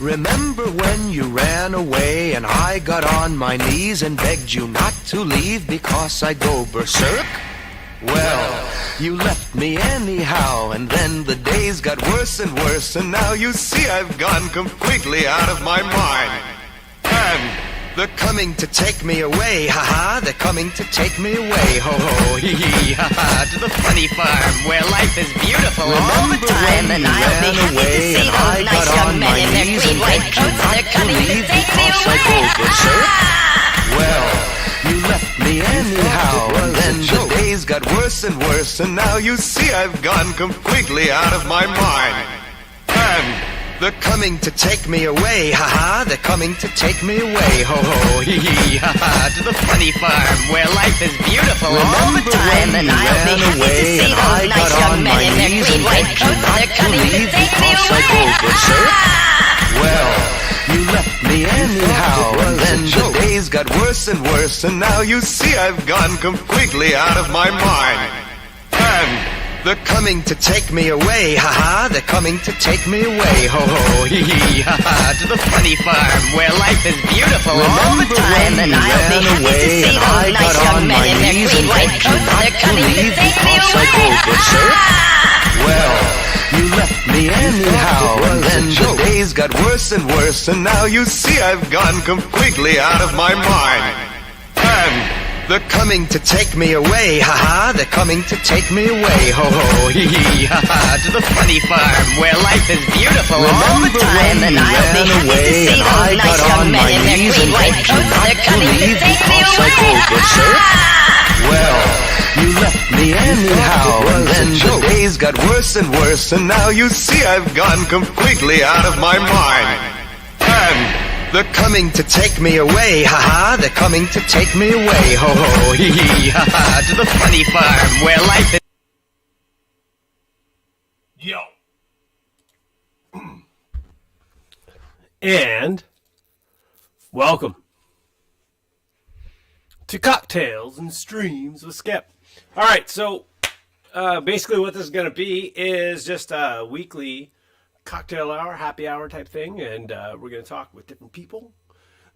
Remember when you ran away and I got on my knees and begged you not to leave because I'd go berserk? Well, you left me anyhow, and then the days got worse and worse, and now you see I've gone completely out of my mind. And they're coming to take me away, ha-ha, they're coming to take me away, ho-ho, hee-hee, ha-ha, to the funny farm where life is beautiful all the time, and I'll be happy to see those nice young men in their clean white coats, they're coming to take me away, well, you left me anyhow, and then the days got worse and worse, and now you see I've gone completely out of my mind. And they're coming to take me away, ha-ha, they're coming to take me away, ho-ho, hee-hee, ha-ha, to the funny farm where life is beautiful all the time, and I'll be happy to see those nice young men in their clean white coats, they're coming to take me away. Well, you left me anyhow, and then the days got worse and worse, and now you see I've gone completely out of my mind. And they're coming to take me away, ha-ha, they're coming to take me away, ho-ho, hee-hee, ha-ha, to the funny farm where life is beautiful all the time, and I'll be happy to see those nice young men in their clean white coats, they're coming to take me away. Well, you left me anyhow, and then the days got worse and worse, and now you see I've gone completely out of my mind. And they're coming to take me away, ha-ha, they're coming to take me away, ho-ho, hee-hee, ha-ha, to the funny farm where life is beautiful all the time, and I'll be happy to see those nice young men in their clean white coats, they're coming to take me away. Well, you left me anyhow, and then the days got worse and worse, and now you see I've gone completely out of my mind. And they're coming to take me away, ha-ha, they're coming to take me away, ho-ho, hee-hee, ha-ha, to the funny farm where life is... Yo. And welcome to Cocktails and Streams with Skip. All right, so basically what this is going to be is just a weekly cocktail hour, happy hour type thing, and we're going to talk with different people,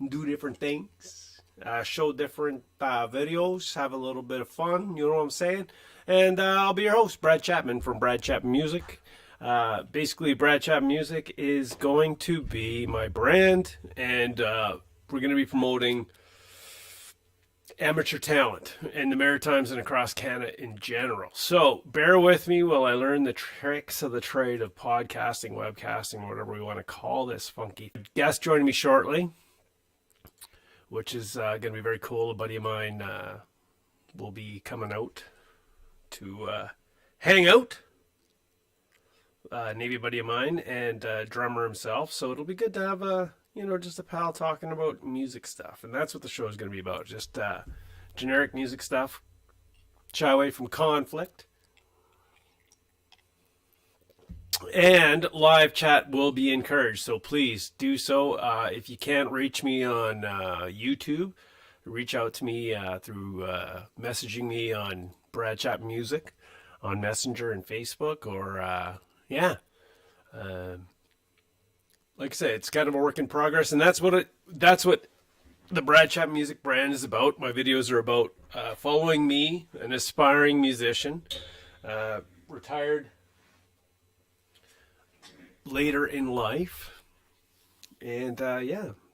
do different things, show different videos, have a little bit of fun, you know what I'm saying? And I'll be your host, Brad Chapman from Brad Chapman Music. Basically, Brad Chapman Music is going to be my brand, and we're going to be promoting amateur talent in the Maritimes and across Canada in general. So bear with me while I learn the tricks of the trade of podcasting, webcasting, whatever we want to call this funky. Guest joining me shortly, which is going to be very cool. A buddy of mine will be coming out to hang out. Navy buddy of mine and drummer himself. So it'll be good to have just a pal talking about music stuff. And that's what the show is going to be about. Just generic music stuff. Shy away from conflict. And live chat will be encouraged. So please do so. If you can't reach me on YouTube, reach out to me through messaging me on Brad Chapman Music on Messenger and Facebook. Or, like I say, it's kind of a work in progress, and that's what the Brad Chapman Music brand is about. My videos are about following me, an aspiring musician, retired later in life, and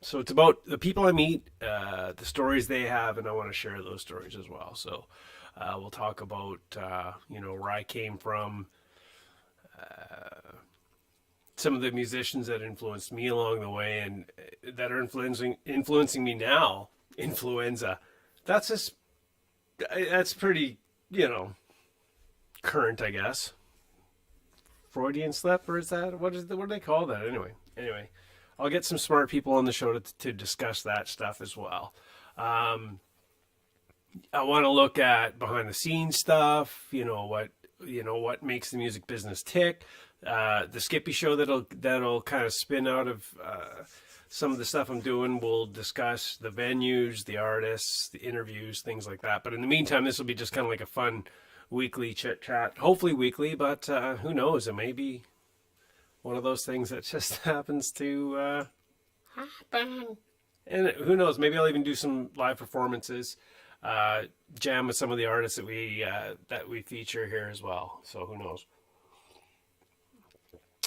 so it's about the people I meet, the stories they have, and I want to share those stories as well. So we'll talk about where I came from. Some of the musicians that influenced me along the way and that are influencing me now. Influenza. That's pretty, current, I guess. Freudian slip, or is that, what do they call that? Anyway, I'll get some smart people on the show to discuss that stuff as well. I want to look at behind the scenes stuff, what makes the music business tick. The Skippy show that'll kind of spin out of some of the stuff I'm doing. We'll discuss the venues, the artists, the interviews, things like that. But in the meantime, this will be just kind of like a fun weekly chit chat. Hopefully weekly, but who knows? It may be one of those things that just happens to happen. And who knows, maybe I'll even do some live performances, jam with some of the artists that we feature here as well. So who knows?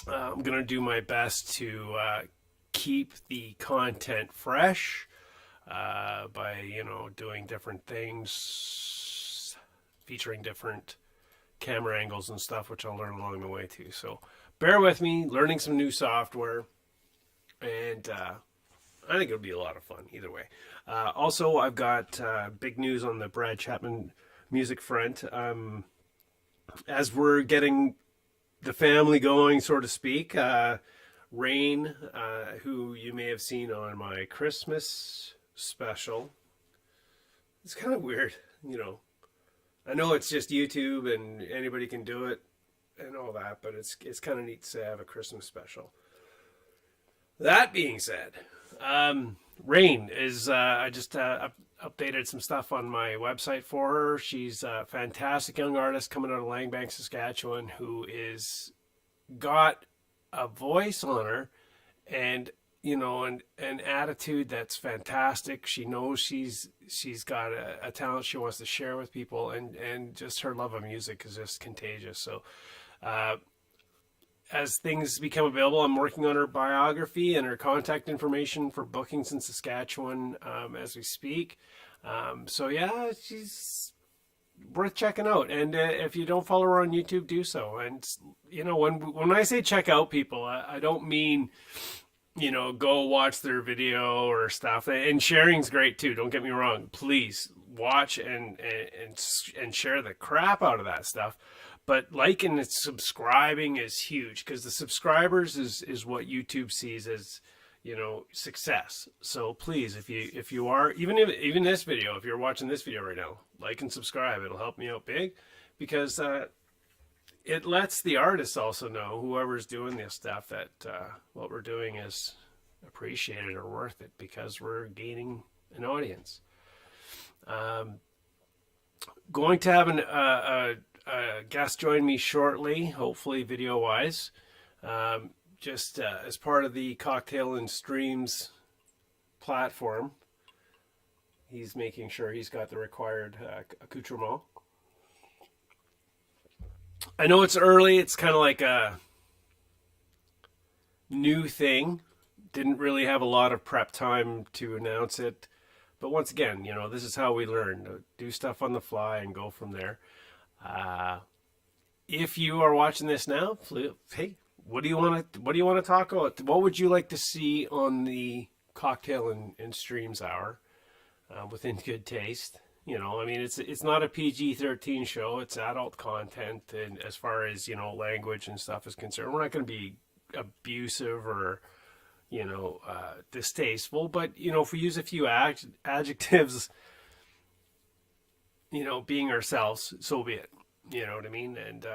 I'm going to do my best to keep the content fresh by, doing different things, featuring different camera angles and stuff, which I'll learn along the way too. So bear with me, learning some new software, and I think it'll be a lot of fun either way. Also, I've got big news on the Brad Chapman music front. As we're getting the family going, so to speak, Rain, who you may have seen on my Christmas special. It's kind of weird, I know it's just YouTube and anybody can do it and all that, but it's kind of neat to have a Christmas special. That being said, Rain is, I just updated some stuff on my website for her. She's a fantastic young artist coming out of Langbank, Saskatchewan, who is got a voice on her and, an attitude that's fantastic. She knows she's got a talent she wants to share with people, and just her love of music is just contagious. So, as things become available, I'm working on her biography and her contact information for bookings in Saskatchewan as we speak. So yeah, she's worth checking out. And if you don't follow her on YouTube, do so. And when I say check out people, I don't mean go watch their video or stuff. And sharing's great too. Don't get me wrong. Please watch and share the crap out of that stuff. But liking and subscribing is huge, because the subscribers is what YouTube sees as, success. So please, if you are, even this video, if you're watching this video right now, like and subscribe. It'll help me out big, because it lets the artists also know, whoever's doing this stuff, that what we're doing is appreciated or worth it, because we're gaining an audience. Going to have a guest join me shortly, hopefully video wise, just as part of the Cocktail and Streams platform. He's making sure he's got the required accoutrement. I know it's early, it's kind of like a new thing, didn't really have a lot of prep time to announce it, but once again, this is how we learn, do stuff on the fly and go from there. If you are watching this now, hey, what do you want to talk about? What would you like to see on the Cocktail and Streams hour, within good taste? It's not a PG-13 show. It's adult content, and as far as language and stuff is concerned, we're not going to be abusive or distasteful. But if we use a few adjectives, being ourselves, so be it. You know what I mean? And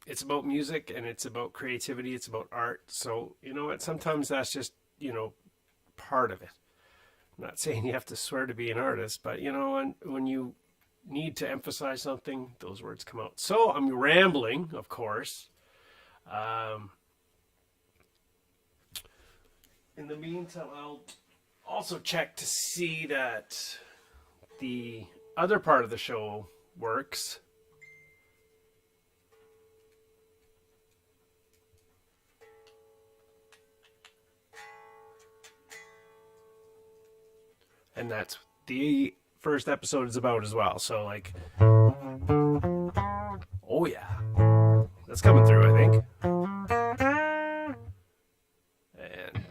it's about music, and it's about creativity, it's about art. So, sometimes that's just, part of it. I'm not saying you have to swear to be an artist, but, when you need to emphasize something, those words come out. So I'm rambling, of course. In the meantime, I'll also check to see that the other part of the show works. And that's the first episode is about as well. So oh yeah, that's coming through, I think. And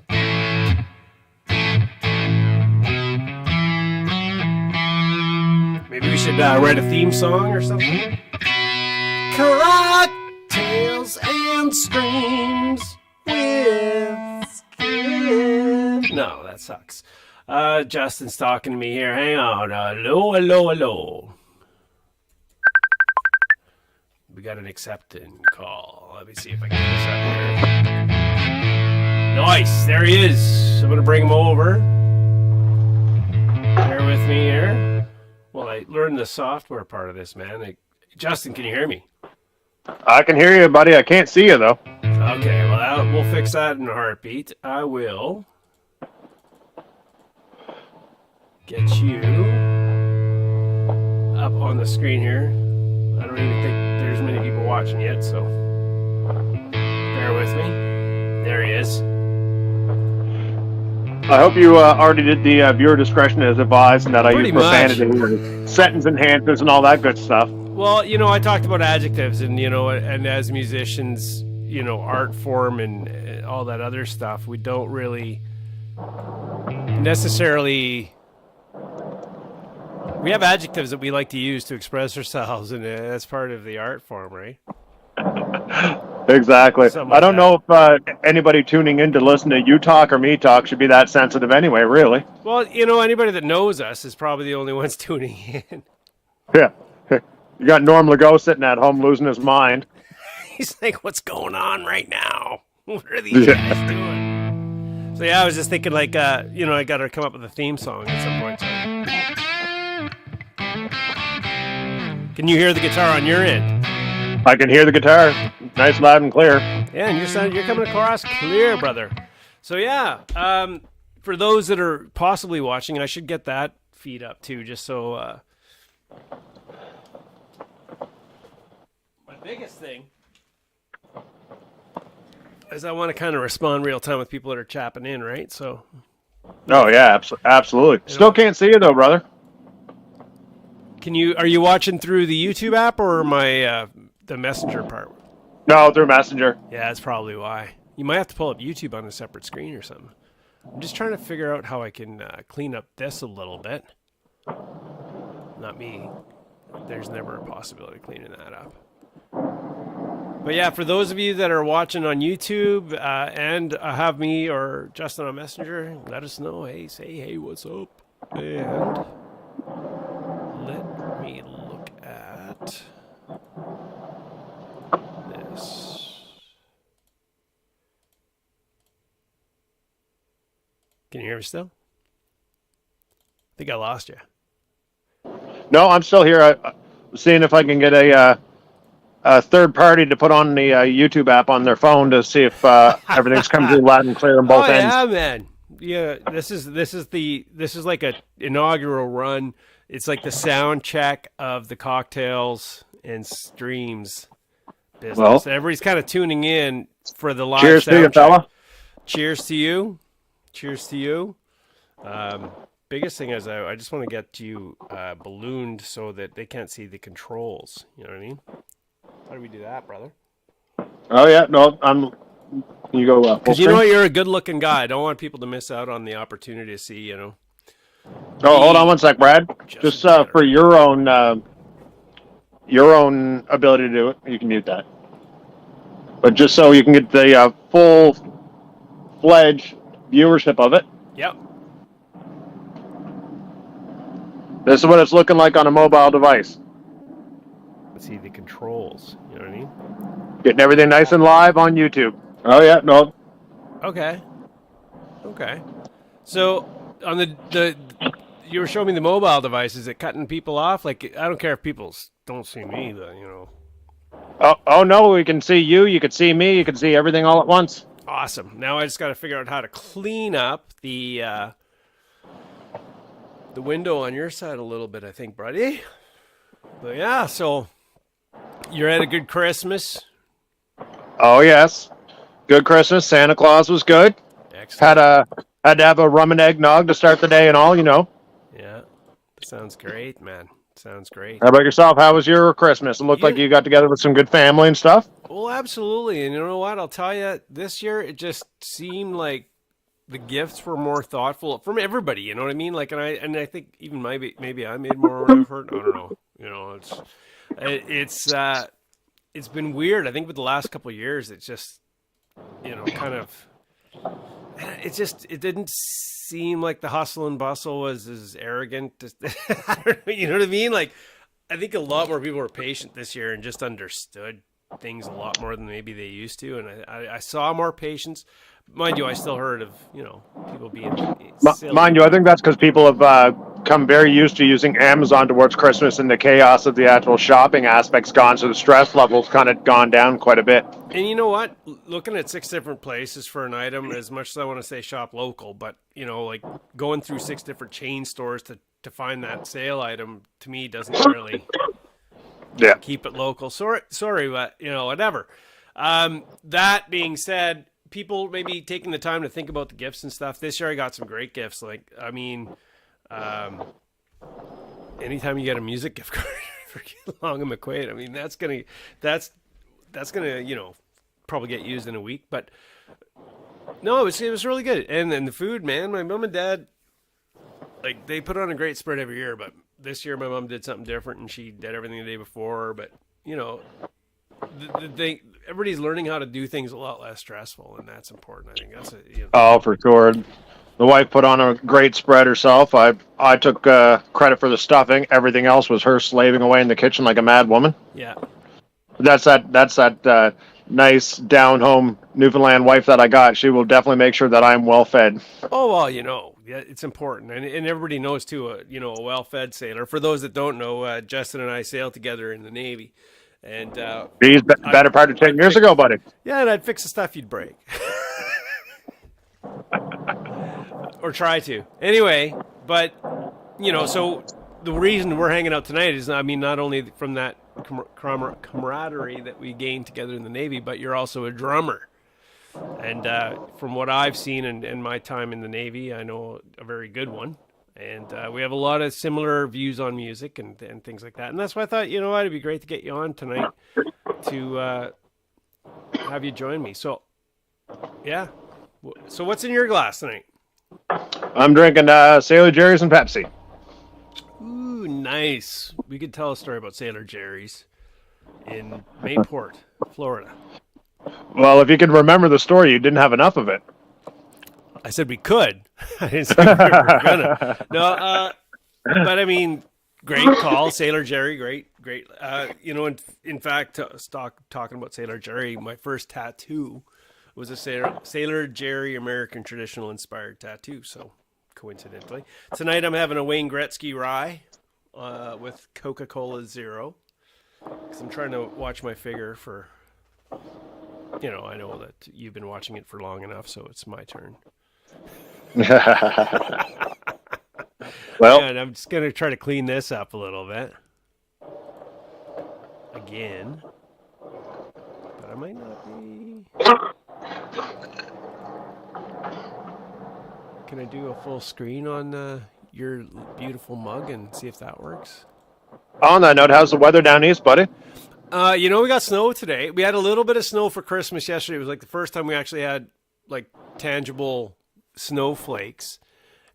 maybe we should write a theme song or something. Cocktails and Streams with Skip. No, that sucks. Justin's talking to me here. Hang on. Hello. We got an accepting call. Let me see if I can get this up here. Nice. There he is. I'm going to bring him over. Bear with me here. Well, I learned the software part of this, man. Justin, can you hear me? I can hear you, buddy. I can't see you, though. Okay, well, we'll fix that in a heartbeat. I will get you up on the screen here. I don't even think there's many people watching yet, so bear with me. There he is. I hope you already did the viewer discretion as advised, and that I Pretty use profanity, sentence enhancers, and all that good stuff. Well, I talked about adjectives, and and as musicians, art form and all that other stuff, we don't really necessarily. We have adjectives that we like to use to express ourselves, and that's part of the art form, right? Exactly. Something like I don't know if anybody tuning in to listen to you talk or me talk should be that sensitive anyway, really. Well, anybody that knows us is probably the only ones tuning in. Yeah. You got Norm Legault sitting at home losing his mind. He's like, what's going on right now? What are these guys doing? So, yeah, I was just thinking, like, I got to come up with a theme song at some point. So. Can you hear the guitar on your end? I can hear the guitar. Nice, loud, and clear. Yeah, and you're coming across clear, brother. So, yeah, for those that are possibly watching, I should get that feed up, too, just so... My biggest thing is I want to kind of respond real time with people that are chapping in, right? So. Oh yeah, absolutely. Still can't see you though, brother. Are you watching through the YouTube app or the Messenger part? No, through Messenger. Yeah, that's probably why. You might have to pull up YouTube on a separate screen or something. I'm just trying to figure out how I can clean up this a little bit. Not me. There's never a possibility of cleaning that up. But yeah, for those of you that are watching on YouTube and have me or Justin on Messenger, let us know. Hey, say, hey, what's up? And let me look at this. Can you hear me still? I think I lost you. No, I'm still here. I'm seeing if I can get a third party to put on the YouTube app on their phone to see if everything's coming through loud and clear on both ends. Yeah, man. Yeah, this is like a inaugural run. It's like the sound check of the cocktails and streams business. Well, everybody's kind of tuning in for the live. Cheers to you, fella. Cheers to you. Cheers to you. Biggest thing is I just want to get you ballooned so that they can't see the controls. You know what I mean? How do we do that, brother? Oh yeah, no, you go. Because you know what, you're a good-looking guy. I don't want people to miss out on the opportunity to see. Oh, hold on one sec, Brad. Just for your own ability to do it, you can mute that. But just so you can get the full-fledged viewership of it. Yep. This is what it's looking like on a mobile device. Let's see the controls. You know what I mean? Getting everything nice and live on YouTube. Oh yeah, no. Okay. So on the you were showing me the mobile device. Is it cutting people off? Like, I don't care if people don't see me, but Oh no, we can see you. You can see me. You can see everything all at once. Awesome. Now I just got to figure out how to clean up the window on your side a little bit, I think, buddy. But yeah, so you had a good Christmas. Oh yes, good Christmas. Santa Claus was good. Excellent. Had to have a rum and eggnog to start the day and all. Yeah, that sounds great, man. Sounds great. How about yourself? How was your Christmas? It looked like you got together with some good family and stuff. Well, absolutely. And you know what? I'll tell you, this year it just seemed like the gifts were more thoughtful from everybody. You know what I mean? Like, and I think even maybe I made more effort. I don't know. It's been weird. I think with the last couple of years, it's just kind of. It didn't seem like the hustle and bustle was as arrogant. I don't know, you know what I mean? Like, I think a lot more people were patient this year and just understood things a lot more than maybe they used to. And I saw more patience. Mind you, I still heard of, people being silly. Mind you, I think that's because people have become very used to using Amazon towards Christmas, and the chaos of the actual shopping aspect's gone, so the stress level's kind of gone down quite a bit. And you know what? Looking at 6 different places for an item, as much as I want to say shop local, but like going through 6 different chain stores to find that sale item, to me doesn't really keep it local. Sorry, but whatever. That being said, people maybe taking the time to think about the gifts and stuff. This year I got some great gifts. Like, I mean, anytime you get a music gift card for Long and McQuaid, I mean, that's gonna probably get used in a week. But no, it was really good. And then the food, man, my mom and dad, like, they put on a great spread every year, but this year my mom did something different, and she did everything the day before. But everybody's learning how to do things a lot less stressful, and that's important. I think that's Oh, for sure. The wife put on a great spread herself. I took credit for the stuffing. Everything else was her slaving away in the kitchen like a mad woman. Yeah. That's that nice down home Newfoundland wife that I got. She will definitely make sure that I'm well fed. Oh, well, yeah, it's important. And everybody knows too, a well fed sailor. For those that don't know, Justin and I sailed together in the Navy. And He's better part of 10 years ago, buddy. Yeah, and I'd fix the stuff you'd break. Or try to. Anyway, but so the reason we're hanging out tonight is, I mean, not only from that camaraderie that we gained together in the Navy, but you're also a drummer. And from what I've seen in my time in the Navy, I know a very good one. And we have a lot of similar views on music and things like that. And that's why I thought, it'd be great to get you on tonight to have you join me. So, yeah. So what's in your glass tonight? I'm drinking Sailor Jerry's and Pepsi. Ooh, nice. We could tell a story about Sailor Jerry's in Mayport, Florida. Well, if you can remember the story, you didn't have enough of it. I said we could. I didn't say we were gonna. No, but I mean, great call, Sailor Jerry. Great. In fact, talking about Sailor Jerry, my first tattoo was a Sailor Jerry American traditional inspired tattoo. So, coincidentally, tonight I'm having a Wayne Gretzky rye with Coca-Cola Zero because I'm trying to watch my figure for. I know that you've been watching it for long enough, so it's my turn. Well, and I'm just going to try to clean this up a little bit. Again. But I might not be... Can I do a full screen on your beautiful mug and see if that works? On that note, how's the weather down east, buddy? We got snow today. We had a little bit of snow for Christmas yesterday. It was like the first time we actually had like tangible snowflakes,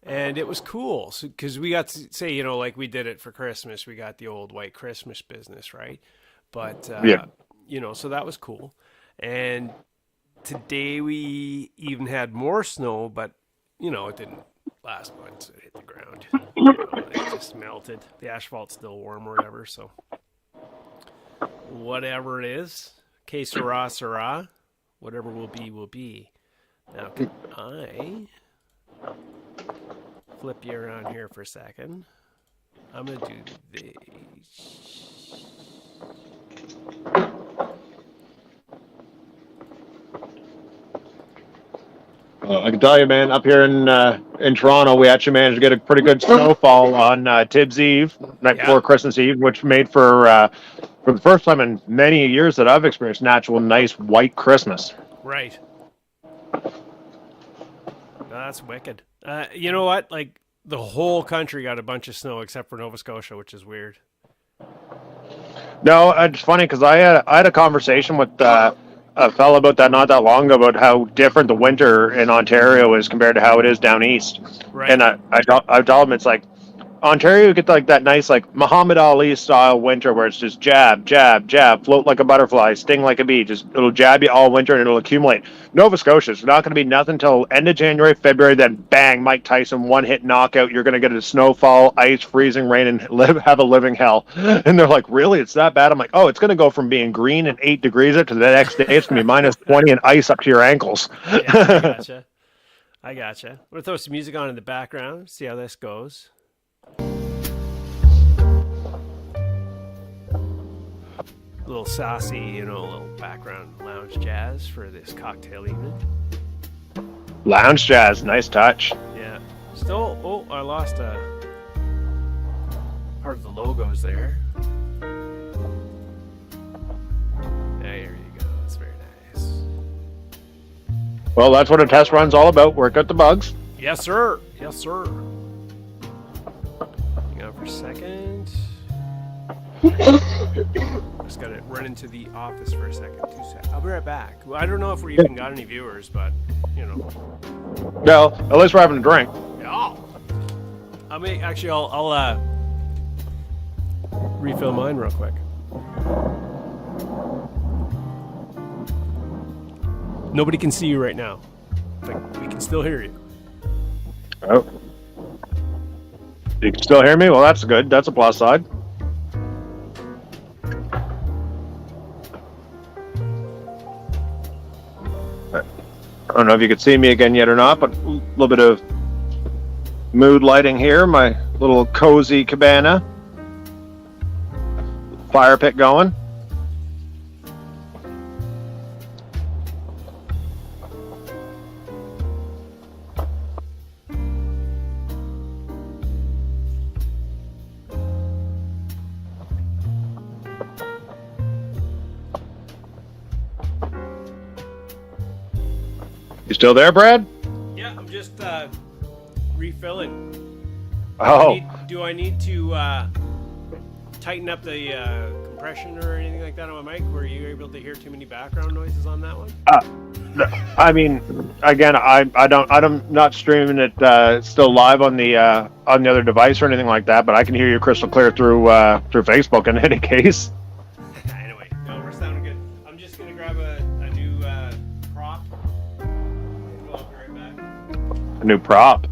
and it was cool because we got to say, like we did it for Christmas. We got the old white Christmas business, right? But so that was cool. And today we even had more snow, but it didn't last once it hit the ground. It just melted. The asphalt's still warm or whatever. So whatever it is, que sera, sera. Whatever will be, will be. Now, can I flip you around here for a second? I'm going to do this. I can tell you, man, up here in Toronto, we actually managed to get a pretty good snowfall on Tibbs Eve, night before Christmas Eve, which made for the first time in many years that I've experienced an actual nice white Christmas. Right. That's wicked. You know what? Like, the whole country got a bunch of snow except for Nova Scotia, which is weird. No, it's funny because I had a conversation with a fellow about that not that long ago about how different the winter in Ontario is compared to how it is down east. Right. And I told him it's like Ontario, you get like that nice like Muhammad Ali style winter where it's just jab, jab, jab, float like a butterfly, sting like a bee. Just it'll jab you all winter and it'll accumulate. Nova Scotia, it's not going to be nothing until end of January, February. Then bang, Mike Tyson, one hit knockout. You're going to get a snowfall, ice, freezing rain, and have a living hell. And they're like, really? It's that bad? I'm like, oh, it's going to go from being green and 8 degrees up to the next day it's going to be minus 20 and ice up to your ankles. I gotcha. We'll throw some music on in the background. See how this goes. little saucy, you know, little background lounge jazz for this cocktail evening. Lounge jazz, nice touch. Yeah. Still, oh, I lost a part of the logos there. There you go. That's very nice. Well, that's what a test run's all about. Work out the bugs. Yes, sir. Yes, sir. Hang on for a second. Just gotta run into the office for a second. 2 seconds. I'll be right back. Well, I don't know if we even got any viewers, but you know. Well, at least we're having a drink. Yeah. I'll refill mine real quick. Nobody can see you right now. Like, we can still hear you. Oh. You can still hear me? Well, that's good. That's a plus side. I don't know if you could see me again yet or not, but a little bit of mood lighting here. My little cozy cabana. Fire pit going. You still there, Brad? Yeah, I'm just refilling. Oh. Do I need to tighten up the compression or anything like that on my mic? Were you able to hear too many background noises on that one? I mean, again, I'm not streaming it still live on the other device or anything like that, but I can hear you crystal clear through Facebook in any case. Anyway, no, we're sounding good. I'm just gonna grab a new prop. I'll be right back. A new prop.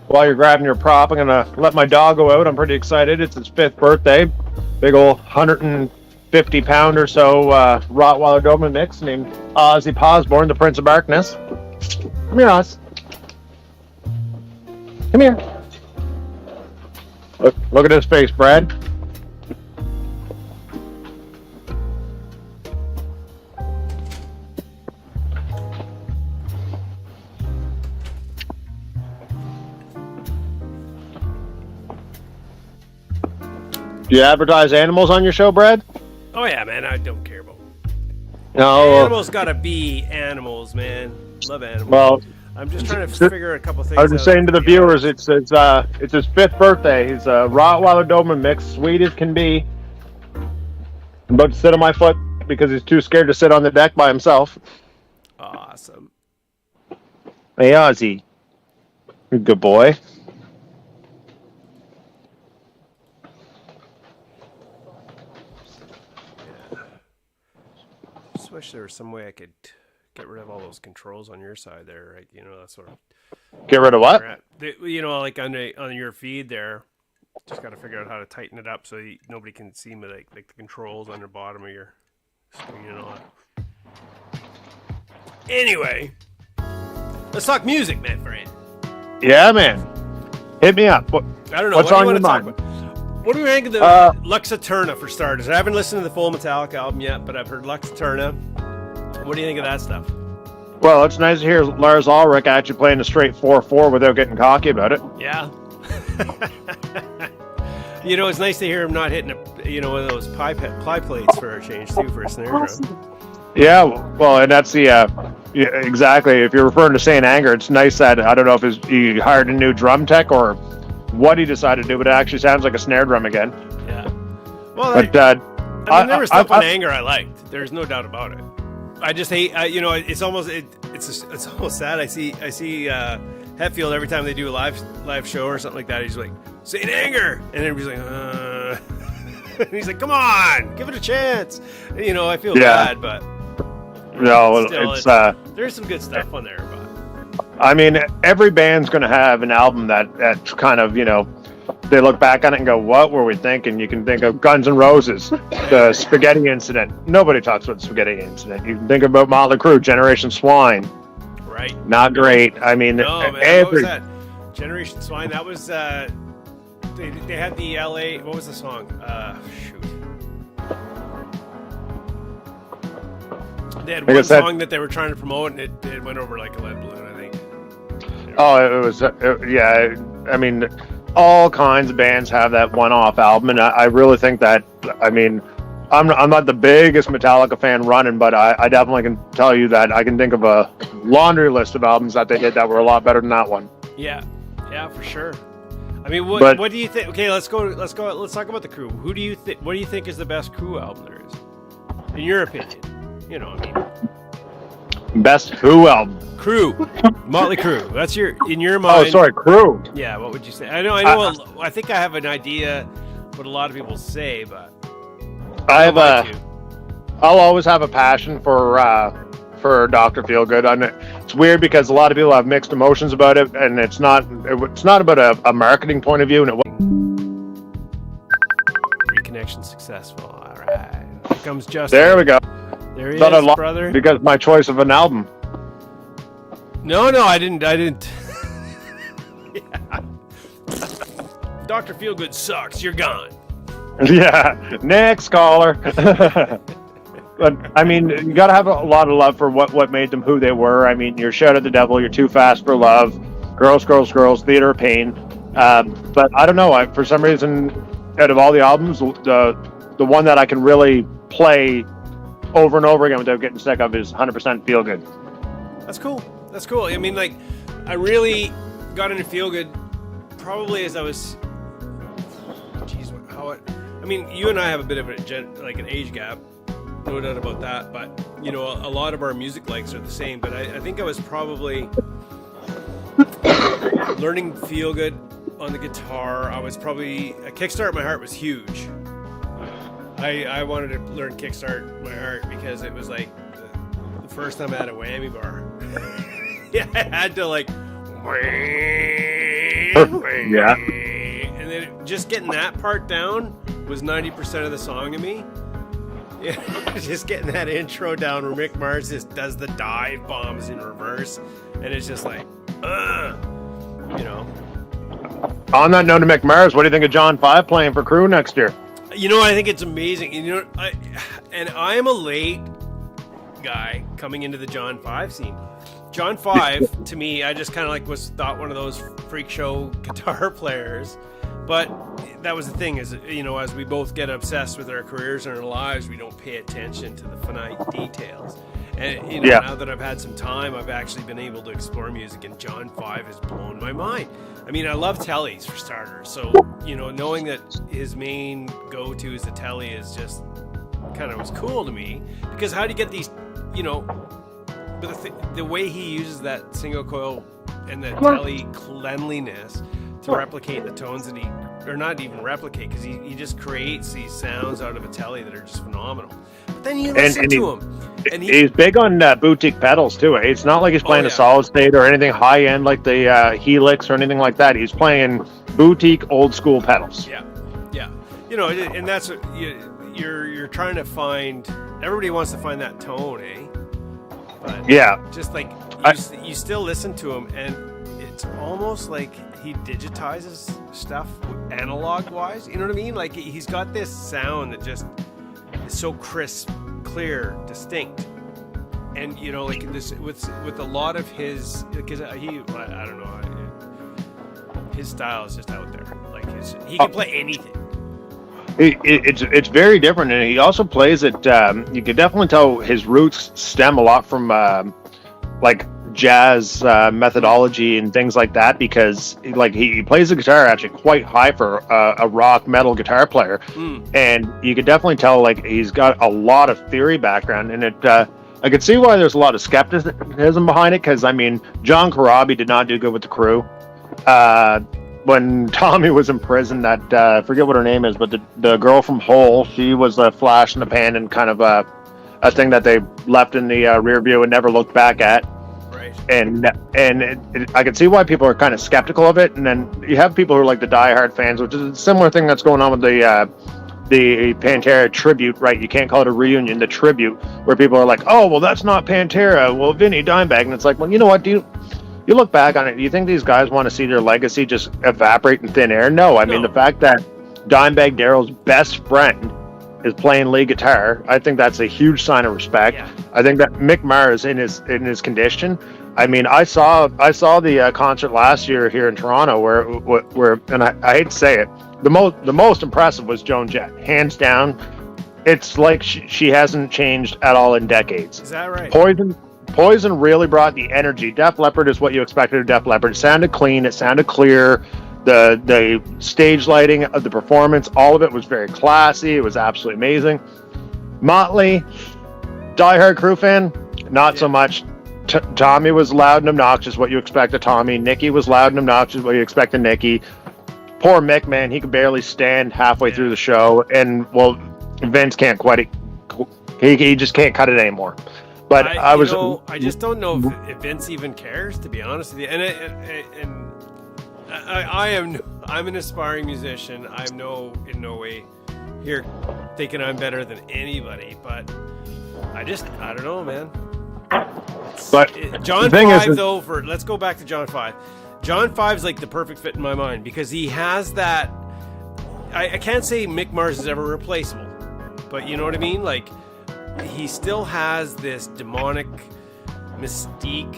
While you're grabbing your prop, I'm gonna let my dog go out. I'm pretty excited. It's his 5th birthday. Big old 150-pound or so Rottweiler Doberman mix named Ozzy Posborn, the Prince of Darkness. Come here, Oz. Come here. Look at his face, Brad. Do you advertise animals on your show, Brad? Oh yeah, man, I don't care about. No. Animals gotta be animals, man. Love animals. Well, I'm just trying to figure a couple things out. I was just saying to the viewers, it's his 5th birthday. He's a Rottweiler Doberman mix, sweet as can be. I'm about to sit on my foot because he's too scared to sit on the deck by himself. Awesome. Hey, Ozzy. You're a good boy. Just wish there was some way I could get rid of all those controls on your side there, right? You know, that sort of. Get rid of what? You know, like on your feed there, just got to figure out how to tighten it up so nobody can see me, like the controls on the bottom of your screen and all that. Anyway, let's talk music, man, friend. Yeah, man. Hit me up. I don't know. What's on your mind? What do you think of the Lux Eterna, for starters? I haven't listened to the full Metallica album yet, but I've heard Lux Eterna. What do you think of that stuff? Well, it's nice to hear Lars Ulrich actually playing a straight 4/4 without getting cocky about it. Yeah. You know, it's nice to hear him not hitting one of those ply plates for a change too, for a snare drum. Yeah, well, and that's the yeah, exactly. If you're referring to Saint Anger, it's nice that I don't know if he hired a new drum tech or what he decided to do, but it actually sounds like a snare drum again. Yeah. Well, but I mean, there was stuff on Anger I liked. There's no doubt about it. I just hate, it's almost sad. I see Hetfield every time they do a live show or something like that. He's like Saint Anger, and everybody's like, and he's like, come on, give it a chance. And, you know, I feel bad, but no, still, there's some good stuff on there. But I mean, every band's going to have an album that's kind of, you know, they look back on it and go, what were we thinking? You can think of Guns N' Roses, the Spaghetti Incident. Nobody talks about the Spaghetti Incident. You can think about Motley Crue, Generation Swine. Right. Not great. I mean, no, man, what was that? Generation Swine. That was they had the LA. What was the song? Shoot. They had one song that they were trying to promote, and it went over like a lead balloon, I think. Oh, it was yeah. I mean, all kinds of bands have that one-off album, and I really think that. I mean, I'm not the biggest Metallica fan running, but I definitely can tell you that I can think of a laundry list of albums that they did that were a lot better than that one. Yeah, for sure. I mean, what do you think? Okay, let's go. Let's talk about the Crew. Who do you think? What do you think is the best Crew album there is, in your opinion? You know, I mean, best Who album? Crew, Motley Crue. That's in your mind. Oh, sorry, Crew. Yeah, what would you say? I know. I think I have an idea what a lot of people say, but I'll always have a passion for Dr. Feelgood. It's weird because a lot of people have mixed emotions about it, and it's not about a marketing point of view. And reconnection successful. All right, here comes Justin. There we go. There he is, brother. Because my choice of an album. No, I didn't. Yeah. Dr. Feelgood sucks. You're gone. Yeah. Next caller. But I mean, you got to have a lot of love for what made them who they were. I mean, you're Shout at the Devil, you're Too Fast for Love, Girls, Girls, Girls, Theater of Pain. But I don't know. For some reason, out of all the albums, the one that I can really play over and over again without getting sick of is 100% Feel Good. That's cool. That's cool. I mean, like, I really got into Feel Good probably as I was. Jeez, I mean, you and I have a bit of an age gap. No doubt about that, but you know, a lot of our music likes are the same. But I think I was probably learning Feel Good on the guitar. I was probably Kickstart My Heart was huge. I wanted to learn Kickstart My Heart because it was like the first time I had a whammy bar. Yeah, I had to like yeah, and then just getting that part down was 90% of the song to me. Yeah, just getting that intro down where Mick Mars just does the dive bombs in reverse, and it's just like, you know. On that note of Mick Mars, what do you think of John 5 playing for Crew next year? You know, I think it's amazing. You know, I am a late guy coming into the John 5 scene. John 5, to me, I just kind of like thought one of those freak show guitar players. But that was the thing is, you know, as we both get obsessed with our careers and our lives, we don't pay attention to the finite details. And, you know, now that I've had some time, I've actually been able to explore music, and John 5 has blown my mind. I mean, I love tellies for starters. So, you know, knowing that his main go-to is the telly is just kind of was cool to me. Because how do you get these, you know, but the way he uses that single coil and that telly cleanliness to replicate the tones that or not even replicate, because he just creates these sounds out of a telly that are just phenomenal. But then you listen to him. And he's big on boutique pedals too. It's not like he's playing a solid state or anything high end like the Helix or anything like that. He's playing boutique old school pedals. Yeah. You know, and that's what you're trying to find. Everybody wants to find that tone, eh? But just like you still listen to him, and it's almost like he digitizes stuff analog wise. You know what I mean? Like he's got this sound that just is so crisp, clear, distinct. And you know, like this with a lot of his, because I don't know, his style is just out there. Like he can play anything. It's very different, and he also plays it. You can definitely tell his roots stem a lot from like jazz methodology and things like that, because like he plays the guitar actually quite high for a rock metal guitar player, and you could definitely tell like he's got a lot of theory background, and I could see why there's a lot of skepticism behind it, because I mean John Corabi did not do good with the Crew. when Tommy was in prison, that I forget what her name is, but the girl from Hole, she was a flash in the pan and kind of a thing that they left in the rear view and never looked back at. Right. And I can see why people are kind of skeptical of it. And then you have people who are like the diehard fans, which is a similar thing that's going on with the Pantera tribute, right? You can't call it a reunion, the tribute, where people are like, oh, well, that's not Pantera. Well, Vinny Dimebag. And it's like, well, you know what, dude? You look back on it, do you think these guys want to see their legacy just evaporate in thin air? No. I mean, the fact that Dimebag Darrell's best friend is playing lead guitar, I think that's a huge sign of respect. Yeah. I think that Mick Mars in his condition. I mean, I saw the concert last year here in Toronto where and I hate to say it, the most impressive was Joan Jett, hands down. It's like she hasn't changed at all in decades. Is that right? Poison really brought the energy. Def Leppard is what you expected of Def Leppard. It sounded clean. It sounded clear. The stage lighting of the performance, all of it was very classy. It was absolutely amazing. Motley, diehard Crew fan, not so much. Tommy was loud and obnoxious, what you expect of Tommy. Nikki was loud and obnoxious, what you expect of Nikki. Poor Mick, man, he could barely stand halfway through the show. And, well, Vince can't quite... He just can't cut it anymore. But I just don't know if Vince even cares, to be honest with you. I'm an aspiring musician. I'm in no way here thinking I'm better than anybody, but I don't know, man. But John 5 though, let's go back to John 5. John 5's like the perfect fit in my mind because he has that. I can't say Mick Mars is ever replaceable, but you know what I mean? Like, he still has this demonic mystique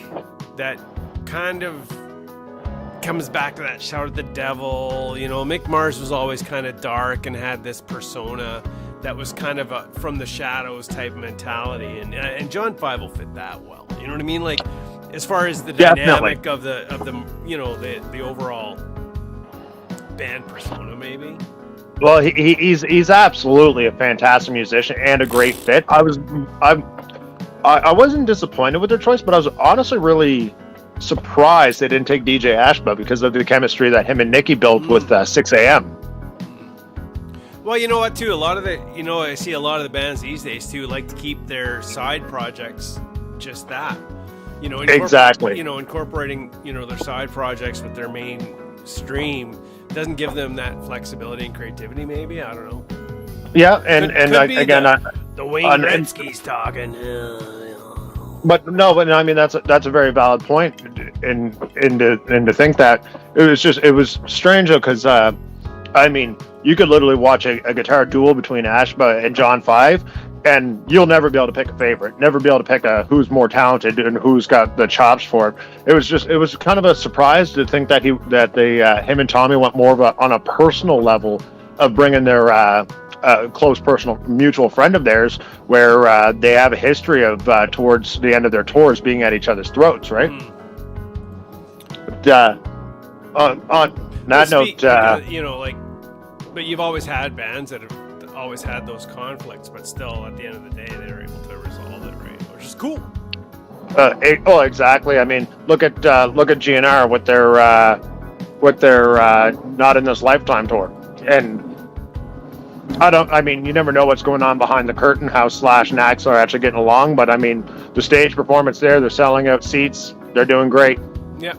that kind of comes back to that shout at the devil. You know, Mick Mars was always kind of dark and had this persona that was kind of a from the shadows type mentality, and John 5 will fit that well. You know what I mean? Like, as far as the dynamic of the you know, the overall band persona, maybe. Well, he's absolutely a fantastic musician and a great fit. I wasn't disappointed with their choice, but I was honestly really surprised they didn't take DJ Ashba because of the chemistry that him and Nikki built with 6 a.m. Well, you know what, too? I see a lot of the bands these days, too, like to keep their side projects just that. You know, exactly. You know, incorporating, their side projects with their main stream doesn't give them that flexibility and creativity, maybe. I don't know. Yeah, the Wayne Gretzky's talking. But I mean that's a very valid point, and to think that it was strange because I mean, you could literally watch a guitar duel between Ashba and John 5, and you'll never be able to pick a favorite, never be able to pick who's more talented and who's got the chops for it. It was kind of a surprise to think that him and Tommy went more of on a personal level of bringing their close personal mutual friend of theirs, where they have a history of towards the end of their tours being at each other's throats, right? But, on that note, but you've always had bands that have always had those conflicts, but still at the end of the day they're able to resolve it, right? Which is cool. Exactly. I mean, look at GNR with their Not in This Lifetime tour, and I mean, you never know what's going on behind the curtain, how Slash and Axl are actually getting along, but I mean, the stage performance there, they're selling out seats, they're doing great. Yeah.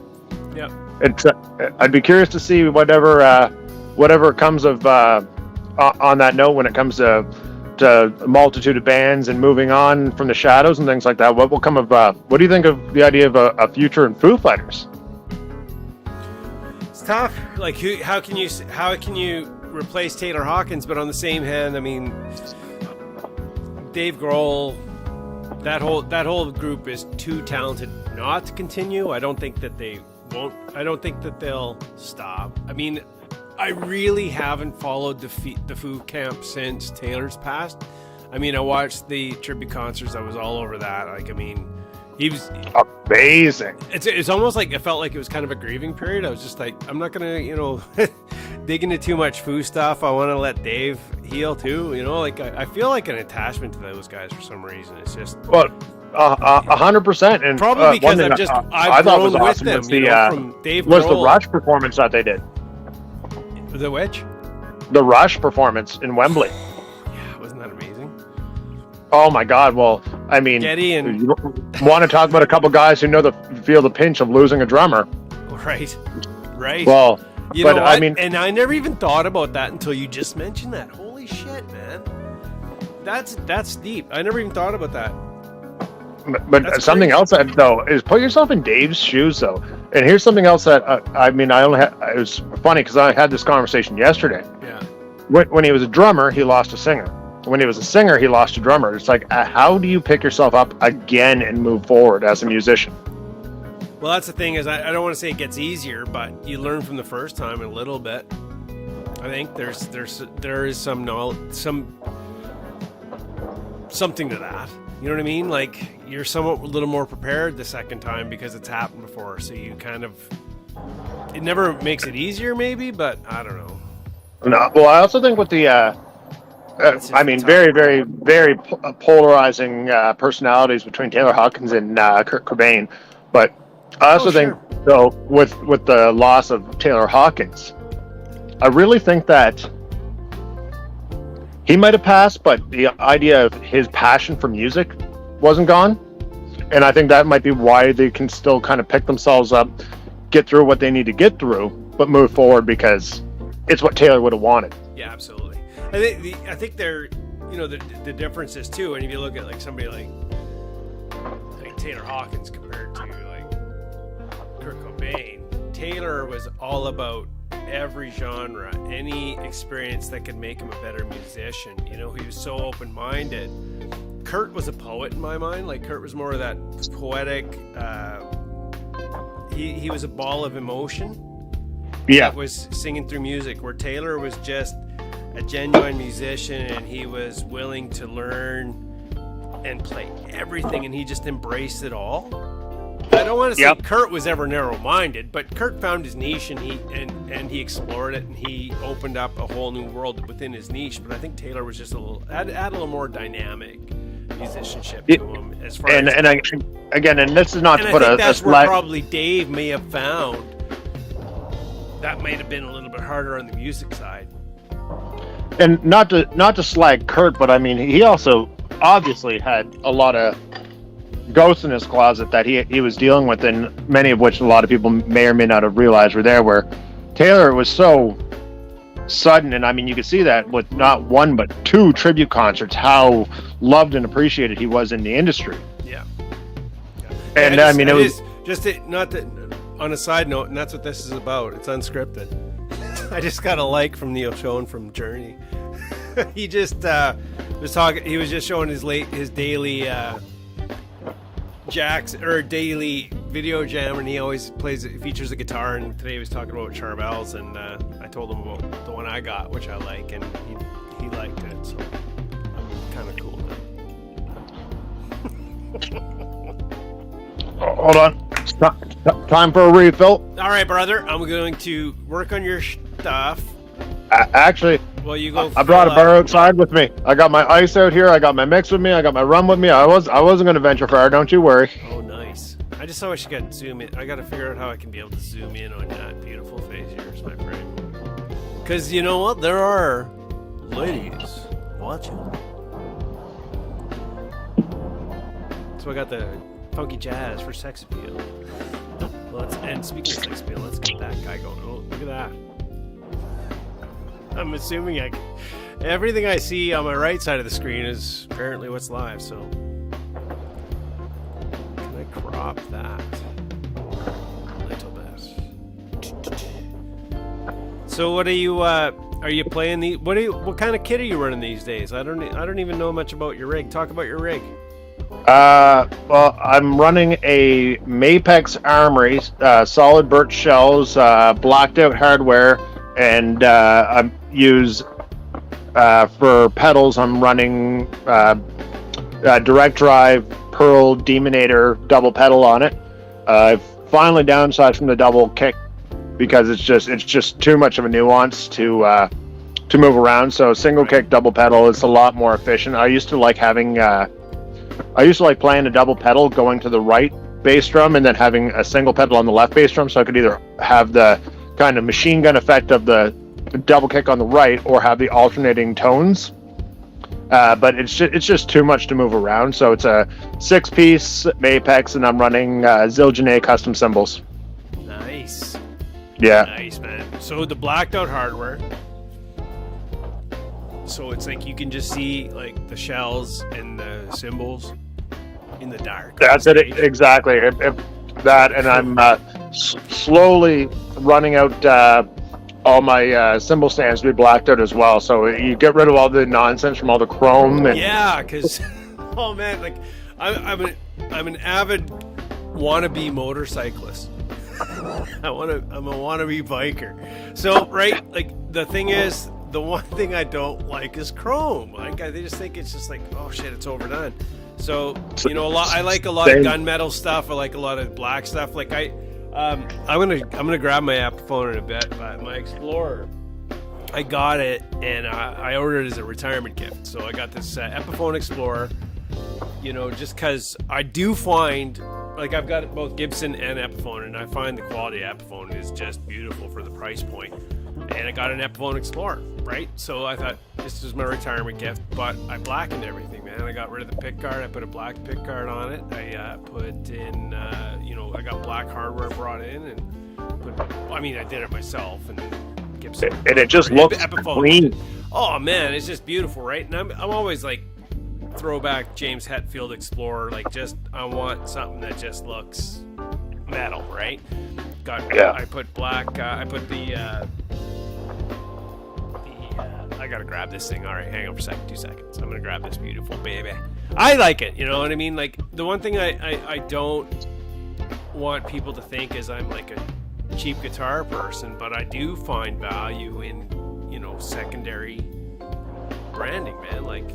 I'd be curious to see whatever comes of on that note when it comes to a multitude of bands and moving on from the shadows and things like that. What will come of what do you think of the idea of a future in Foo Fighters? It's tough. Like, how can you replace Taylor Hawkins? But on the same hand, I mean, Dave Grohl, that whole group is too talented not to continue. I don't think that they won't. I don't think that they'll stop. I mean, I really haven't followed the Foo camp since Taylor's passed. I mean, I watched the tribute concerts. I was all over that. Like, I mean, he was amazing. It's almost like it felt like it was kind of a grieving period. I was just like, I'm not gonna, dig into too much Foo stuff. I want to let Dave heal too. Like I feel like an attachment to those guys for some reason. It's just 100%, and probably because I've grown with them. From Dave Grohl, was the Rush performance that they did. The which? The Rush performance in Wembley. Yeah, wasn't that amazing? Oh my God! Well, I mean, Geddy and you want to talk about a couple guys who feel the pinch of losing a drummer? right. Well, you but know what? I mean, and I never even thought about that until you just mentioned that. Holy shit, man! That's deep. I never even thought about that. but That's something crazy. else though is put yourself in Dave's shoes though. And here's something else that I mean, it was funny because I had this conversation yesterday. Yeah. When he was a drummer, he lost a singer. When he was a singer, he lost a drummer. It's like, how do you pick yourself up again and move forward as a musician? Well, that's the thing is, I don't want to say it gets easier, but you learn from the first time a little bit. I think there is some knowledge, something to that. You know what I mean? Like you're somewhat a little more prepared the second time because it's happened before. So you kind of, it never makes it easier, maybe, but I don't know. No, well, I also think with the, I mean, very, very, very polarizing personalities between Taylor Hawkins and Kurt Cobain. But I also think, though, with the loss of Taylor Hawkins, I really think that he might have passed, but the idea of his passion for music wasn't gone. And I think that might be why they can still kind of pick themselves up, get through what they need to get through, but move forward because it's what Taylor would have wanted. Yeah, absolutely. I think they're, you know, the difference is too. And if you look at like somebody like Taylor Hawkins compared to like Kurt Cobain, Taylor was all about every genre, any experience that could make him a better musician. You know, he was so open-minded. Kurt was a poet in my mind. Like Kurt was more of that poetic. He was a ball of emotion. Yeah. That was singing through music. Where Taylor was just a genuine musician, and he was willing to learn and play everything, and he just embraced it all. I don't want to say Kurt was ever narrow-minded, but Kurt found his niche, and he explored it, and he opened up a whole new world within his niche. But I think Taylor was just add a little more dynamic musicianship to him. As far and this is not to put I think that's where probably Dave may have found that might have been a little bit harder on the music side. And not to slag Kurt, but I mean, he also obviously had a lot of ghosts in his closet that he was dealing with, and many of which a lot of people may or may not have realized were there, where Taylor was so sudden. And I mean, you could see that with not one but two tribute concerts, how loved and appreciated he was in the industry. Yeah. And I mean, it was just not that on a side note, and that's what this is about. It's unscripted. I just got a like from Neil Schoen from Journey. He just was talking. He was just showing his daily jacks or daily video jam, and he always features a guitar. And today he was talking about Charbel's, and I told him about the one I got, which I like, and he liked it. So I'm kind of cool now. Hold on. Time for a refill. All right, brother. I'm going to work on your stuff. Actually, well, you go. I brought a bar outside with me. I got my ice out here. I got my mix with me. I got my rum with me. I wasn't going to venture far. Don't you worry. Oh, nice. I just wish I could zoom in. I got to figure out how I can be able to zoom in on that beautiful face of yours, my friend. Because you know what? There are ladies watching. So I got the funky jazz for sex appeal. And speaking of sex appeal, let's get that guy going. Oh, look at that. I'm assuming everything I see on my right side of the screen is apparently what's live, so can I crop that a little bit? So what are you playing what kind of kit are you running these days? I don't even know much about your rig. Talk about your rig. Well, I'm running a Mapex Armory, solid birch shells, blacked out hardware, and I use for pedals. I'm running direct drive Pearl Demonator double pedal on it. I've finally downsized from the double kick because it's just too much of a nuance to move around. So single kick double pedal is a lot more efficient. I used to like playing a double pedal going to the right bass drum and then having a single pedal on the left bass drum, so I could either have the kind of machine gun effect of the double kick on the right or have the alternating tones. But it's just too much to move around. So it's a 6-piece Apex, and I'm running Zildjian custom cymbals. Nice. Yeah. Nice, man. So the blacked out hardware. So it's like you can just see like the shells and the cymbals in the dark. That's it, exactly. If that, and I'm slowly running out all my cymbal stands to be blacked out as well. So you get rid of all the nonsense from all the chrome. And yeah, because oh man, like I'm an avid wannabe motorcyclist. I'm a wannabe biker. So right, like the thing is, the one thing I don't like is chrome. Like they just think it's just like, oh shit, it's overdone. So I like a lot of gunmetal stuff. I like a lot of black stuff. Like I'm gonna grab my Epiphone in a bit, but my Explorer, I got it and I ordered it as a retirement gift. So I got this Epiphone Explorer. Just because I do find, like, I've got both Gibson and Epiphone, and I find the quality of Epiphone is just beautiful for the price point. And I got an Epiphone Explorer, right? So I thought this is my retirement gift, but I blackened everything, man. I got rid of the pick guard. I put a black pick guard on it. I put in, I got black hardware brought in, and I did it myself, and Gibson. And it just looks Epiphone. clean. Oh man, it's just beautiful, right? And I'm always like throwback James Hetfield Explorer, like just I want something that just looks metal, right? I put black. I put I gotta grab this thing. All right, hang on for a second, 2 seconds. I'm gonna grab this beautiful baby. I like it. You know what I mean? Like the one thing I don't want people to think is I'm like a cheap guitar person, but I do find value in secondary branding, man. Like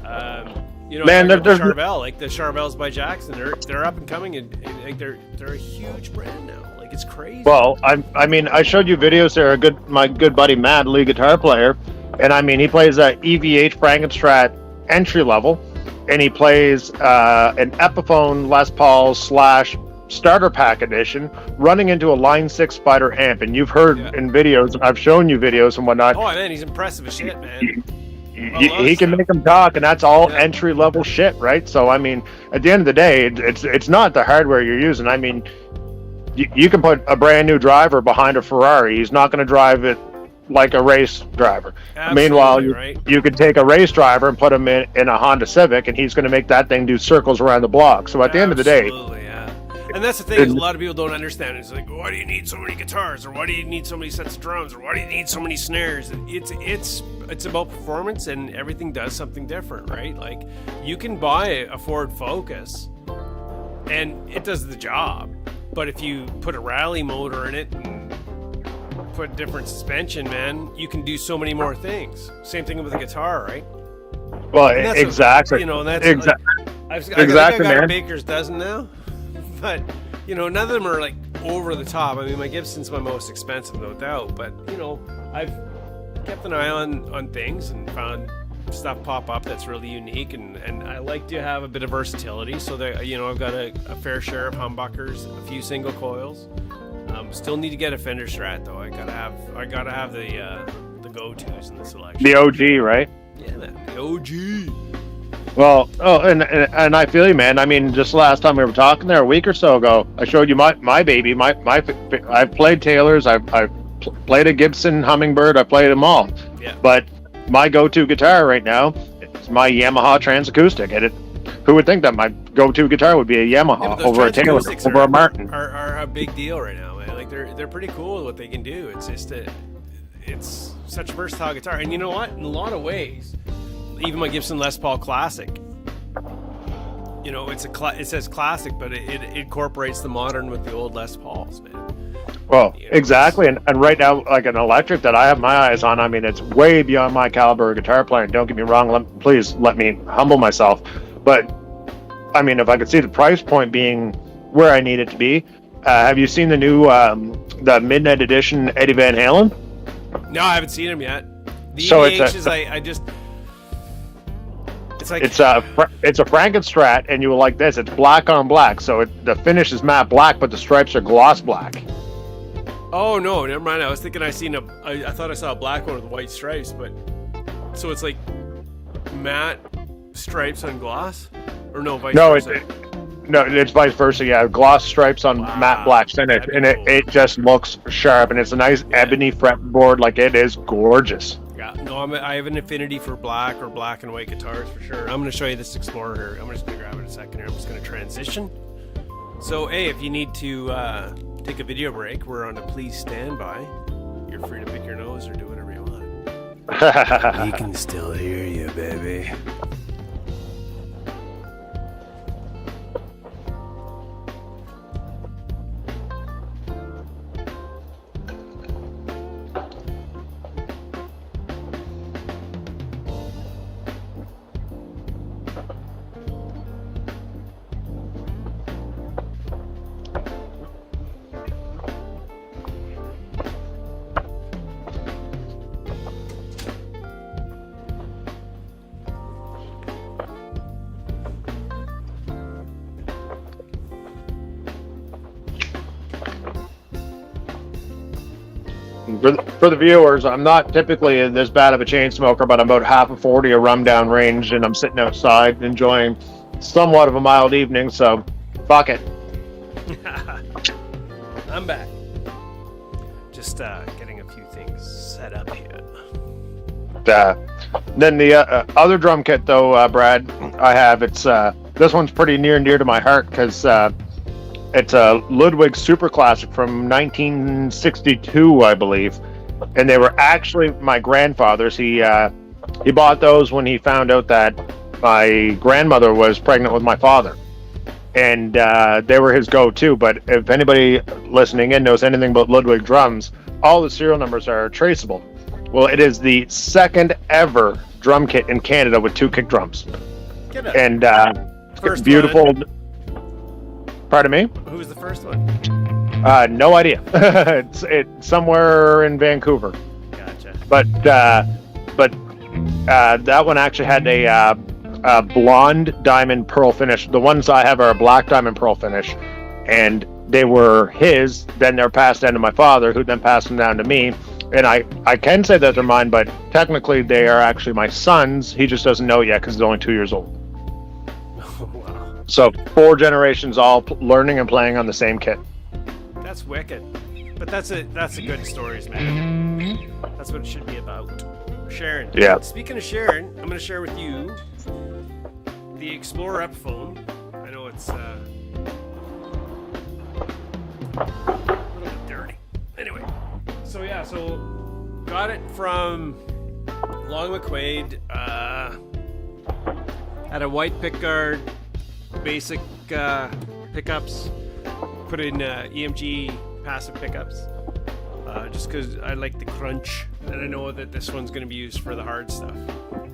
man, the Charvel, like the Charvels by Jackson, they're up and coming, and like they're a huge brand now. Like it's crazy. Well, I showed you videos there. My good buddy Matt, lead guitar player, and he plays a EVH Frankenstrat entry level, and he plays an Epiphone Les Paul / starter pack edition running into a Line 6 Spider amp. And you've heard in videos, I've shown you videos and whatnot. Oh man, he's impressive as shit, man. He can make them talk, and that's all entry level shit, right? So at the end of the day, it's not the hardware you're using. You can put a brand new driver behind a Ferrari. He's not going to drive it like a race driver. Absolutely, Meanwhile, right? you could take a race driver and put him in a Honda Civic, and he's going to make that thing do circles around the block. So at the end of the day, yeah. And that's the thing is a lot of people don't understand. It's like, why do you need so many guitars, or why do you need so many sets of drums, or why do you need so many snares? And it's about performance, and everything does something different, right? Like you can buy a Ford Focus, and it does the job. But if you put a rally motor in it and put different suspension, man, you can do so many more things. Same thing with a guitar, right? Well, exactly. That's exactly, I got man. a baker's dozen now, but none of them are like over the top. My Gibson's my most expensive, no doubt. But I've kept an eye on things and found stuff pop up that's really unique, and I like to have a bit of versatility. So that I've got a fair share of humbuckers, a few single coils. Still need to get a Fender Strat though. I gotta have the go-tos in the selection. The OG, right? Yeah, man, the OG. Well, and I feel you, man. Just last time we were talking there a week or so ago, I showed you my baby. I've played Taylors. I've played a Gibson Hummingbird. I played them all. Yeah. But my go-to guitar right now is my Yamaha Transacoustic. And who would think that my go-to guitar would be a Yamaha over a Taylor, over a Martin? Are a big deal right now, man. Like they're pretty cool with what they can do. It's just it's such a versatile guitar. And you know what? In a lot of ways, even my Gibson Les Paul Classic, it says classic, but it incorporates the modern with the old Les Pauls, man. Well, exactly, and right now, like an electric that I have my eyes on, it's way beyond my caliber of guitar player. Don't get me wrong, please let me humble myself. But, if I could see the price point being where I need it to be, have you seen the new, the Midnight Edition Eddie Van Halen? No, I haven't seen him yet. The so EVH it's like... It's a Frankenstrat, and you will like this. It's black on black, so the finish is matte black, but the stripes are gloss black. Oh no, never mind. I was thinking I thought I saw a black one with white stripes, but so it's like matte stripes on gloss, or no, vice No, versa. it's vice versa. Yeah, gloss stripes on matte black finish, and cool. it just looks sharp, and it's a nice ebony fretboard. Like, it is gorgeous. Yeah, no, I have an affinity for black or black and white guitars for sure. I'm going to show you this Explorer here. I'm just going to grab it a second here. I'm just going to transition. So, hey, if you need to take a video break, we're on a please stand by. You're free to pick your nose or do whatever you want. He can still hear you, baby. For the viewers, I'm not typically this bad of a chain smoker, but I'm about half a 40 a rum down range, and I'm sitting outside enjoying somewhat of a mild evening, so fuck it. I'm back. Just getting a few things set up here. Then the other drum kit, though, Brad, I have, it's this one's pretty near and dear to my heart, because it's a Ludwig Super Classic from 1962, I believe, and they were actually my grandfather's. He bought those when he found out that my grandmother was pregnant with my father, and they were his go-to. But if anybody listening in knows anything about Ludwig drums, all the serial numbers are traceable. Well, it is the second ever drum kit in Canada with 2 kick drums, and First beautiful. one. Pardon me? Who was the first one? No idea. it's somewhere in Vancouver. Gotcha. But that one actually had a blonde diamond pearl finish. The ones I have are a black diamond pearl finish, and they were his. Then they're passed down to my father, who then passed them down to me. And I can say that they're mine, but technically they are actually my son's. He just doesn't know it yet because he's only 2 years old. Wow. So 4 generations all learning and playing on the same kit. That's wicked. But that's a good stories, man. That's what it should be about. Sharing. Yeah. Speaking of sharing, I'm going to share with you the Explorer Epiphone. I know it's a little bit dirty. Anyway, so yeah, got it from Long McQuaid. Had a white pickguard, basic pickups, put in EMG passive pickups, just because I like the crunch, and I know that this one's going to be used for the hard stuff.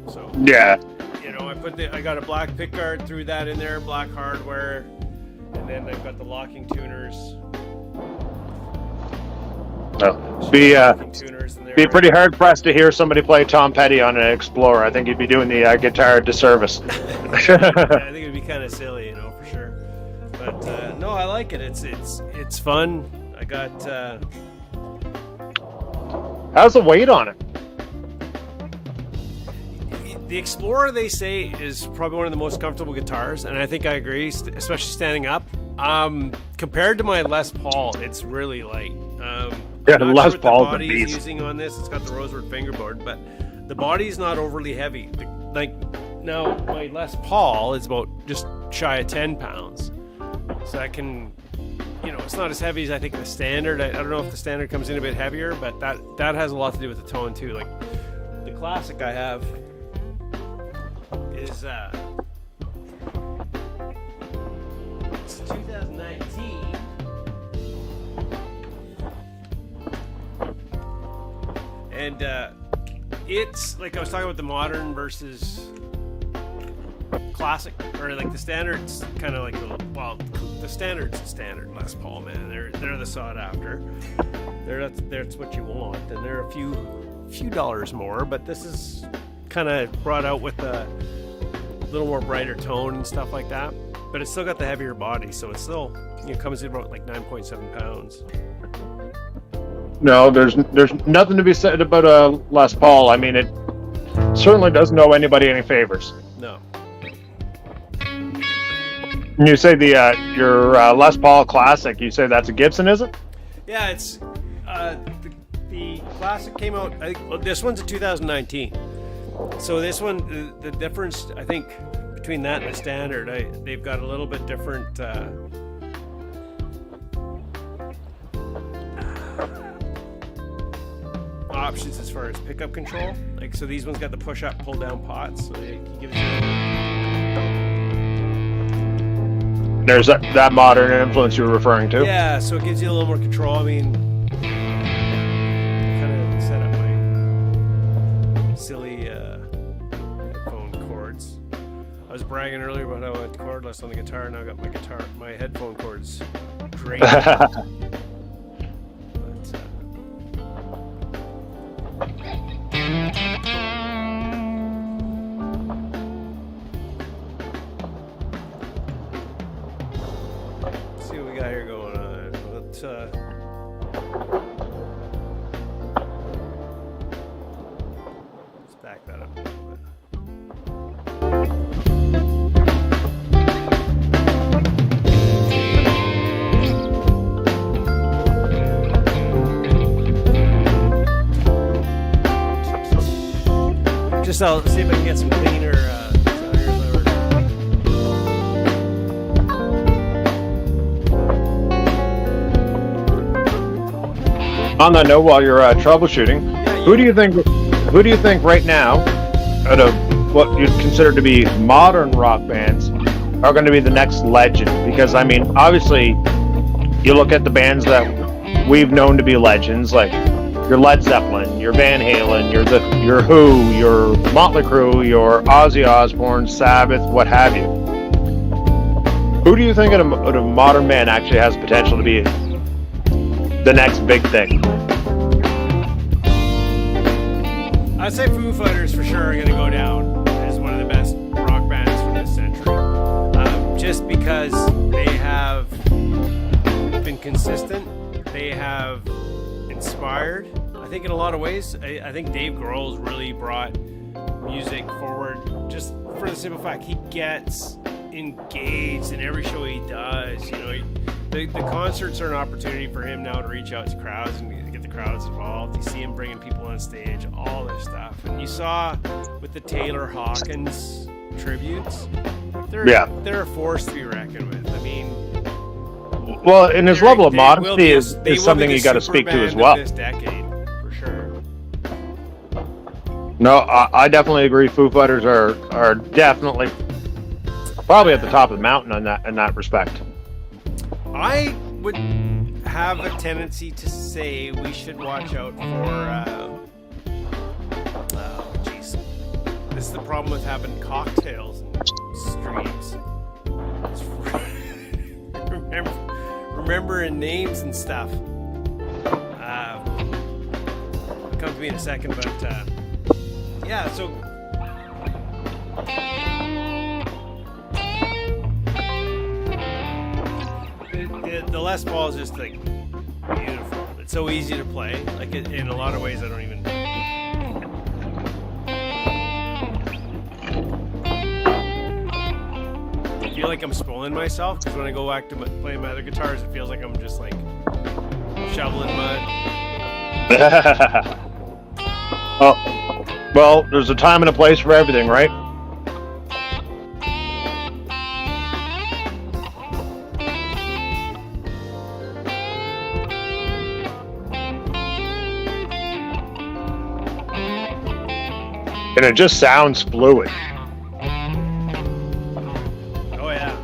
So Yeah. you know, I got a black pickguard, threw that in there, black hardware, and then I've got the locking tuners. Be Tuners in there. be pretty hard pressed to hear somebody play Tom Petty on an Explorer. I think you'd be doing the guitar a disservice. Yeah, I think it'd be kind of silly, you know, for sure. But no, I like it. It's fun. I got. How's the weight on it? The Explorer, they say, is probably one of the most comfortable guitars, and I think I agree, especially standing up. Compared to my Les Paul, it's really light. Yeah, I'm not Les sure what Paul's the a body beast. is using on this. It's got the rosewood fingerboard, but the body's not overly heavy. Now, my Les Paul is about just shy of 10 pounds, so I can, you know, it's not as heavy as I think the standard. I don't know if the standard comes in a bit heavier, but that has a lot to do with the tone too. Like the classic I have is it's 2019, and it's like I was talking about the modern versus classic, or like the standard's kind of like the standard's the standard Les Paul, man. They're the sought after. That's what you want, and they're a few dollars more, but this is kind of brought out with a little more brighter tone and stuff like that. But it's still got the heavier body, so it's still, you know, comes in about like 9.7 pounds. No, there's nothing to be said about a Les Paul. I mean, it certainly doesn't know anybody any favors. No. And you say your Les Paul Classic. You say that's a Gibson, is it? Yeah, it's the Classic came out. I think this one's a 2019. So this one, the difference I think between that and the Standard, they've got a little bit different. Options as far as pickup control. Like, so these ones got the push up, pull down pots. So it gives you. There's that modern influence you were referring to. Yeah, so it gives you a little more control. I mean, kind of set up my silly headphone cords. I was bragging earlier about how I went cordless on the guitar. Now I got my headphone cords drained. See what we got here going on. Let's back that up a little bit. I'll see if I can get some cleaner On that note, while you're troubleshooting, who do you think right now, out of what you'd consider to be modern rock bands, are going to be the next legend? Because I mean, obviously, you look at the bands that we've known to be legends, like your Led Zeppelin, your Van Halen, your Who, your Motley Crue, your Ozzy Osbourne, Sabbath, what have you. Who do you think a modern band actually has potential to be the next big thing? I'd say Foo Fighters for sure are going to go down as one of the best rock bands from this century. Just because they have been consistent, they have inspired. I think in a lot of ways, I think Dave Grohl's really brought music forward just for the simple fact he gets engaged in every show he does. You know, the concerts are an opportunity for him now to reach out to crowds and get the crowds involved. You see him bringing people on stage, all this stuff. And you saw with the Taylor Hawkins tributes, they're a force to be reckoned with. I mean, well, and his level of modesty is something you got to speak to as well. This decade, for sure. No, I definitely agree. Foo Fighters are definitely probably at the top of the mountain in that respect. I would have a tendency to say we should watch out for. Jeez, this is the problem with having cocktails and streams. Remembering names and stuff. It'll come to me in a second, but yeah. So. The Les Paul is just like beautiful. It's so easy to play. Like in a lot of ways, I don't even. I feel like I'm spoiling myself because when I go back to playing my other guitars, it feels like I'm just like shoveling mud. Oh, well, there's a time and a place for everything, right? And it just sounds fluid. Oh yeah.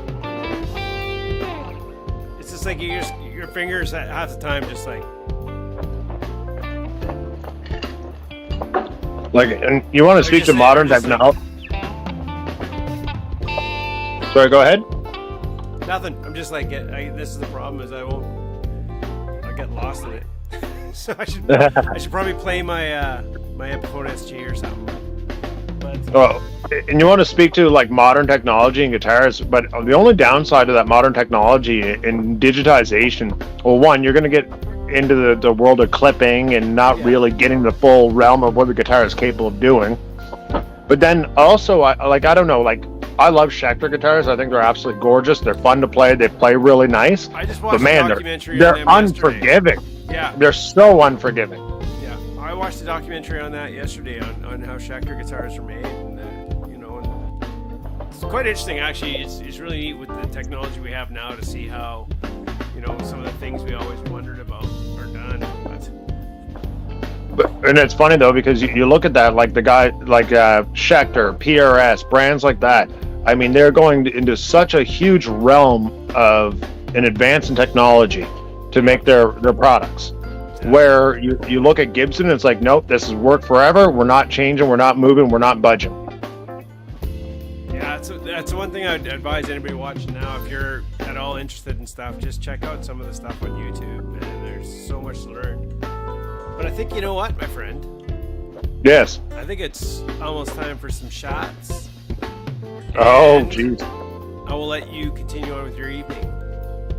It's just like your fingers at half the time just like. And you want to speak to modern technology? Sorry, go ahead. Nothing. I'm just like, this is the problem is I get lost in it. So I should probably play my Epiphone SG or something. Oh, and you want to speak to like modern technology and guitars, but the only downside of that modern technology and digitization, well, one, you're going to get into the world of clipping and not really getting the full realm of what the guitar is capable of doing. But then also, I don't know, like, I love Schecter guitars. I think they're absolutely gorgeous. They're fun to play. They play really nice. I just watched but man, a documentary they're on them unforgiving. yesterday. Yeah. They're so unforgiving. Yeah. I watched a documentary on that yesterday on how Schecter guitars are made, and and it's quite interesting actually. It's really neat with the technology we have now to see how some of the things we always wondered about are done. And it's funny though, because you look at that, like the guy like Schecter, PRS, brands like that. I mean, they're going into such a huge realm of an advance in technology to make their products. Where you look at Gibson, it's like, nope, this has worked forever. We're not changing. We're not moving. We're not budging. Yeah, that's one thing I'd advise anybody watching now. If you're at all interested in stuff, just check out some of the stuff on YouTube, and there's so much to learn. But I think, you know what, my friend? Yes. I think it's almost time for some shots. Oh, jeez. I will let you continue on with your evening.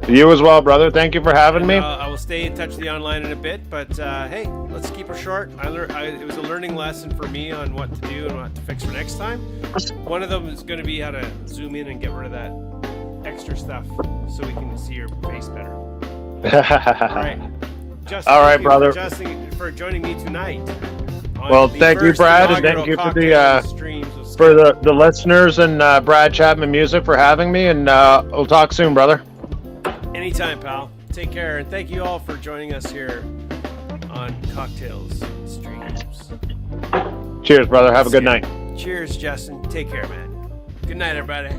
You as well, brother. Thank you for having me. I will stay in touch with you online in a bit, but hey, let's keep her short. It was a learning lesson for me on what to do and what to fix for next time. One of them is going to be how to zoom in and get rid of that extra stuff so we can see your face better. All right. Justin, all right, brother. For joining me tonight. Well, thank you, Brad, and thank you for the listeners and Brad Chapman Music for having me, and we'll talk soon, brother. Anytime, pal. Take care, and thank you all for joining us here on Cocktails and Streams. Cheers, brother. Have a good night. Cheers, Justin. Take care, man. Good night, everybody.